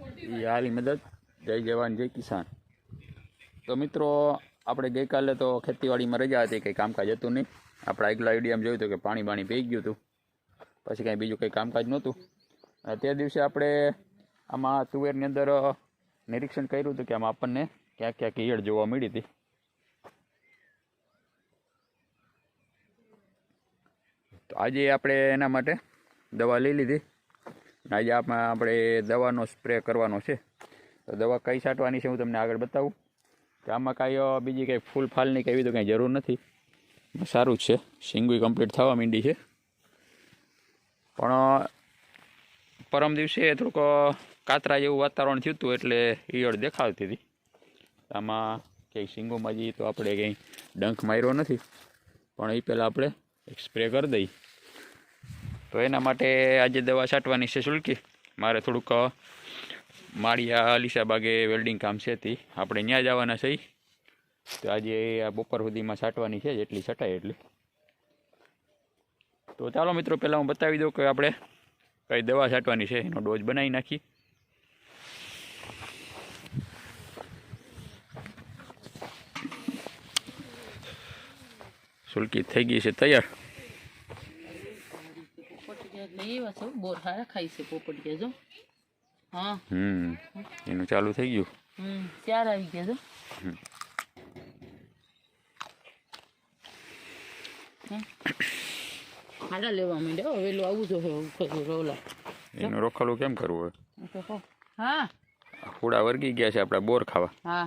એ હાલી મદદ, જય જવાન જય કિસાન। તો મિત્રો આપણે ગઈકાલે તો ખેતીવાડીમાં રજા હતી, કંઈ કામકાજ હતું નહીં। આપણે આગલા વિડીયોમાં જોયું હતું કે પાણી બાણી પી ગયું હતું, પછી કાંઈ બીજું કંઈ કામકાજ નહોતું। તે દિવસે આપણે આમાં તુવેરની અંદર નિરીક્ષણ કર્યું હતું કે આમાં આપણને ક્યાંક ક્યાંક ઈયળ જોવા મળી હતી। તો આજે આપણે એના માટે દવા લઈ લીધી। આજે આપણે દવાનો સ્પ્રે કરવાનો છે। તો દવા કઈ છાંટવાની છે હું તમને આગળ બતાવું કે આમાં કાંઈ બીજી કંઈ ફૂલ ફાલની કંઈ એવી તો કંઈ જરૂર નથી, સારું જ છે। સિંગુઈ કમ્પ્લીટ થવા માંડી છે, પણ પરમ દિવસે થોડુંક કાતરા જેવું વાતાવરણ થયું હતું એટલે ઈયળ દેખાતી હતી। આમાં કંઈ સિંગોમાં જઈએ તો આપણે કંઈ ડંખ માર્યો નથી, પણ એ પહેલાં આપણે એક સ્પ્રે કરી દઈએ। તો એના માટે આજે દવા છાંટવાની છે સુલકી। મારે થોડુંક માળિયા લીસાબાગે વેલ્ડિંગ કામ છે, તે આપણે ત્યાં જવાના છે। તો આજે આ બપોર સુધીમાં છાંટવાની છે, જેટલી છટાય એટલી। તો ચાલો મિત્રો, પહેલાં હું બતાવી દઉં કે આપણે કઈ દવા છાંટવાની છે, એનો ડોઝ બનાવી નાખી। સુલકી થઈ ગઈ છે તૈયાર। બોર હારા ખાઈ છે પોપટિયા જો। હા એનું ચાલુ થઈ ગયું। ચાર આવી ગયા જો। હાડા લેવા માંડ્યા વેલું આવું જો રોલા એનું રોખલું કેમ કરવું હવે? હા ફૂડા વર્ગી ગયા છે આપડા બોર ખાવા। હા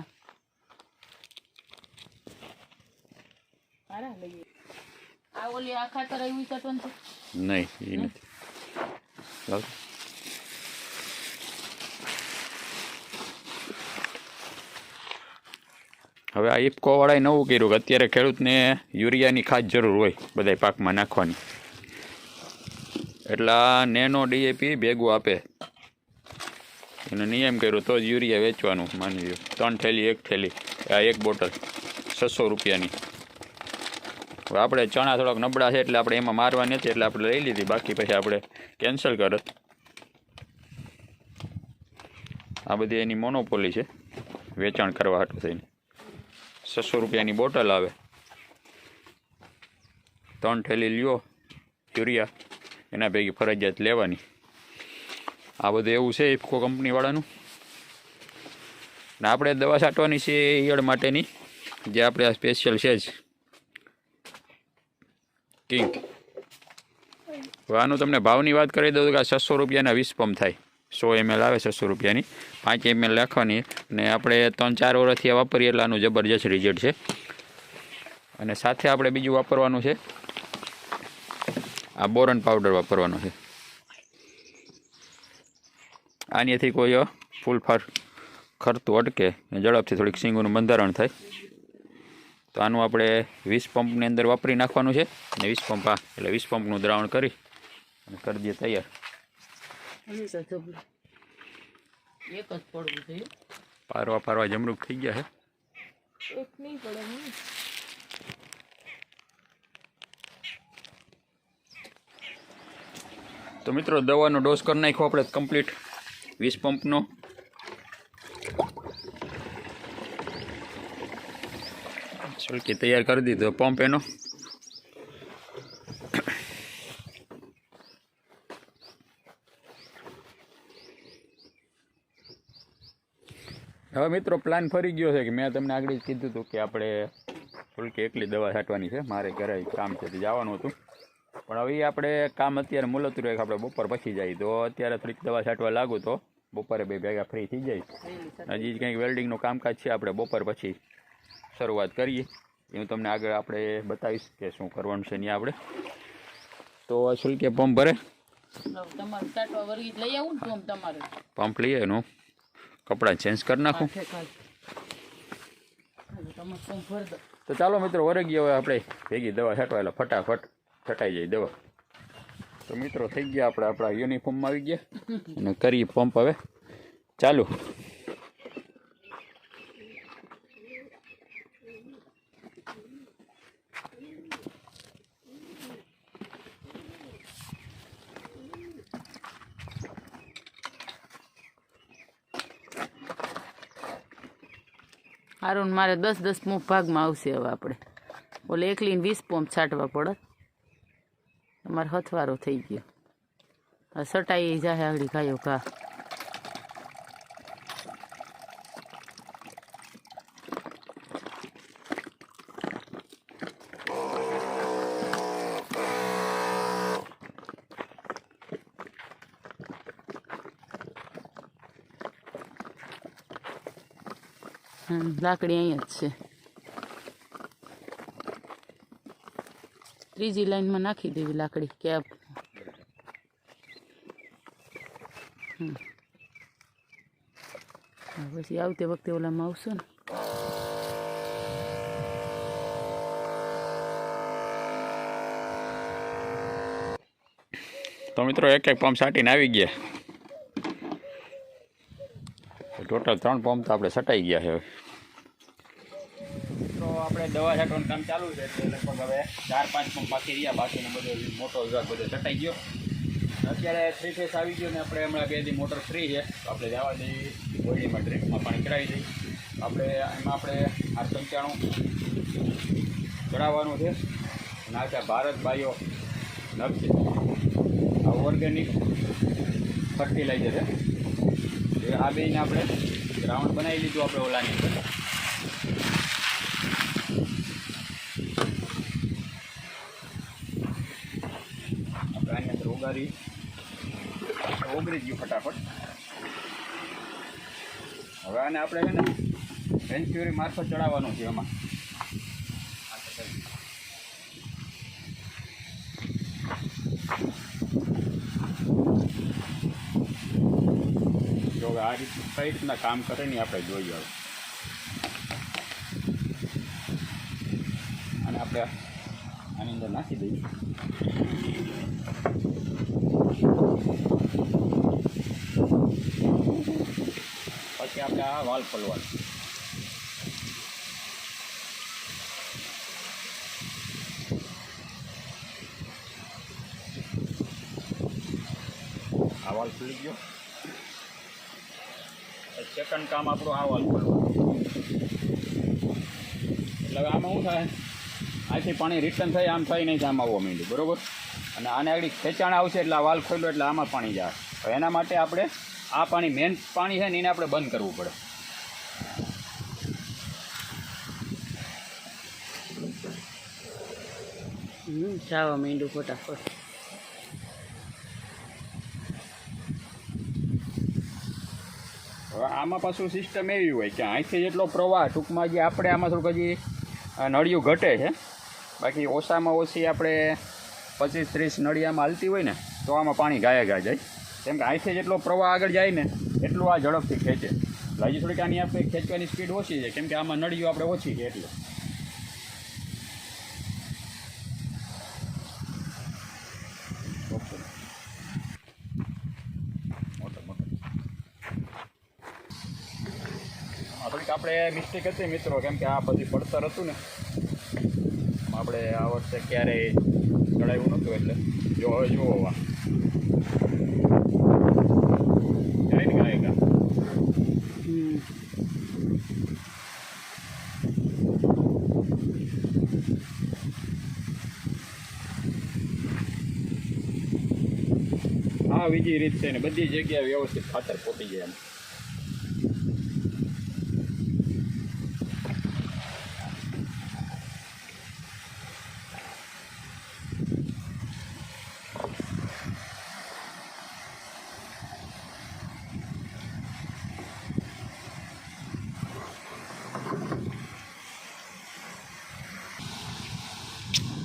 હાડા લઈએ। આ ઓલી આ ખાતર આવી ચટન છે નહીં, એ નથી લાવ। હવે આ ઇફકો વાળાએ નવું કર્યું કે અત્યારે ખેડૂતને યુરિયાની ખાસ જરૂર હોય બધા પાકમાં નાખવાની, એટલે આ નેનો ડીએપી ભેગું આપે। એનો નિયમ કર્યો તો જ યુરિયા વેચવાનું, માની લો 3 થેલી 1 થેલી, આ 1 બોટલ 600 રૂપિયાની। હવે આપણે ચણા થોડાક નબળા છે એટલે આપણે એમાં મારવાની નથી, એટલે આપણે લઈ લીધી, બાકી પછી આપણે કેન્સલ કરત। આ બધી એની મોનોપોલી છે વેચાણ કરવા હાટું થઈને। 600 રૂપિયાની બોટલ આવે, 3 થેલી લ્યો યુરિયા, એના ભેગી ફરજિયાત લેવાની। આ બધું એવું છે ઇફકો કંપનીવાળાનું। ને આપણે દવા છાંટવાની છે ઈયળ માટેની, જે આપણે આ સ્પેશિયલ છે જ કિંગ। આનું તમને ભાવની વાત કરી દઉં કે આ 600 રૂપિયાના 20 પંપ થાય, 100 ml આવે 600 રૂપિયાની, 5 ml રાખવાની। ને આપણે 3-4 વર્ષથી વાપરીએ એટલે આનું જબરજસ્ત રિઝલ્ટ છે। અને સાથે આપણે બીજું વાપરવાનું છે, આ બોરન પાવડર વાપરવાનો છે। આનીથી કોઈ ફૂલફાર ખરતું અટકે, ઝડપથી થોડીક સિંગોનું બંધારણ થાય। તો આનું આપણે 20 પંપની અંદર વાપરી નાખવાનું છે, અને 20 પંપ એટલે 20 પંપનું દ્રાવણ કરી અને કરી દઈએ તૈયાર। એક જ પડવું જોઈએ, પારવા જમરૂક થઈ ગયા છે। એક નહીં પડે તો મિત્રો દવાનો ડોઝ કરી નાખ્યો આપણે કમ્પ્લીટ 20 પંપનો। સુલકી તૈયાર કરી દીધો પંપ એનો। હવે મિત્રો પ્લાન ફરી ગયો છે કે મેં તમને આગળ જ કીધું હતું કે આપણે સુલકી એકલી દવા છાંટવાની છે, મારે ઘરે કામ છે તે જવાનું હતું, પણ હવે આપણે કામ અત્યારે મુલતવી રહે, આપણે બપોર પછી જાય તો અત્યારે થોડીક દવા છાંટવા લાગુ તો બપોરે બે ભેગા ફ્રી થઈ જાય। હજી કંઈક વેલ્ડિંગનું કામકાજ છે, આપણે બપોર પછી શરૂઆત કરીએ, એ હું તમને આગળ આપણે બતાવીશ કે શું કરવાનું છે ત્યાં આપણે। તો સુલકી પંપ ભરે તમારે છાંટવા વર્ગી લઈ આવું ને તમારે પંપ લઈ આવીને કપડાં ચેન્જ કરી નાખું। તો ચાલો મિત્રો વરગી હવે આપણે ભેગી દવા છાંટવા, એટલે ફટાફટ છટાઈ જાય દવા। તો મિત્રો થઈ ગયા આપણે આપણા યુનિફોર્મમાં આવી ગયા અને કરી પંપ હવે ચાલુ। હારું મારે 10 ભાગમાં આવશે હવે આપણે ઓલે એકલીને 20 પંપ છાંટવા પડે અમારે હથવારો થઈ ગયો હવે સટાઈ જાહે આગળ ગાયો ઘા લાકડી અહીંયા જ છે ત્રીજી લાઈનમાં નાખી દેવી લાકડી કેપ પછી આવતી વખતે ઓલામાં આવશું ને તો મિત્રો એક પંપ છાંટીને આવી ગયા ટોટલ 3 પંપ તો આપણે છટાઈ ગયા છે તો આપણે દવા છાંટવાનું કામ ચાલુ છે એટલે લગભગ હવે 4-5 પંપ બાકી રહ્યા બાકીનો બધો મોટો વિભાગ બધો છટાઈ ગયો અત્યારે 3 ફેસ આવી ગયો ને આપણે હમણાં 2 દી મોટર ફ્રી છે આપણે જવા દઈએ બોડીમાં ડ્રીપમાં પાણી ચડાવી દઈએ આપણે એમાં આપણે R95 ચડાવવાનું છે અને આ ભારત બાયો નગ છે આ ઓર્ગેનિક ફર્ટિલાઇઝર છે આ બેને આપણે ગ્રાઉન્ડ બનાવી લીધું આપણે ઓલાની અંદર આપણે આની અંદર ઓગળી ગયું ફટાફટ હવે આને આપણે છે ને વેન્ચ્યુરી મારફત ચડાવવાનું છે એમાં જો આ કઈ રીતના કામ કરે ને આપણે જોઈએ હવે અને આપણે આની અંદર નાખી દઈએ પછી આપણે આ વાલ ખોલવાનું આ વાલ ખુલી ગયો સેકન્ડ કામ આપણું આ વાલ ખોલવાનું એટલે આમાં શું થાય આથી પાણી રિટર્ન થાય આમ થાય નહીં આમ આવવા માંડ્યું બરાબર અને આને આગળ ખેંચાણ આવશે એટલે આ વાલ ખોલ્યો એટલે આમાં પાણી જાય હવે એના માટે આપણે આ પાણી મેન પાણી છે ને એને આપણે બંધ કરવું પડે જવા માંડ્યું ફટાફટ હવે આમાં પાછું સિસ્ટમ એવી હોય કે અહીંથી જેટલો પ્રવાહ ટૂંકમાં જે આપણે આમાં થોડુંક હજી નળિયું ઘટે છે બાકી ઓછામાં ઓછી આપણે 25-30 નળિયામાં હાલતી હોય ને તો આમાં પાણી ગાયા જાય કેમ કે અહીંથી જેટલો પ્રવાહ આગળ જાય ને એટલું આ ઝડપથી ખેંચે એટલે હજી થોડીક આની આપણે ખેંચવાની સ્પીડ ઓછી છે કેમ કે આમાં નળિયું આપણે ઓછી છે એટલે થોડીક આપણે મિસ્ટેક હતી મિત્રો કેમ કે આ બધી પડતર હતું ને આપણે આ વર્ષે ક્યારેય ચડાવ્યું નહોતું એટલે જો હવે જુઓ ગાયકા હા બીજી રીત છે ને બધી જગ્યાએ વ્યવસ્થિત ખાતર પોતી જાય એમ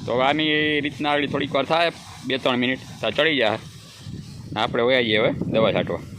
તો આની રીતના આગળ થોડીક વાર થાય 2-3 મિનિટ તો ચડી જાય આપણે વયા જઈએ હવે દવા છાંટવા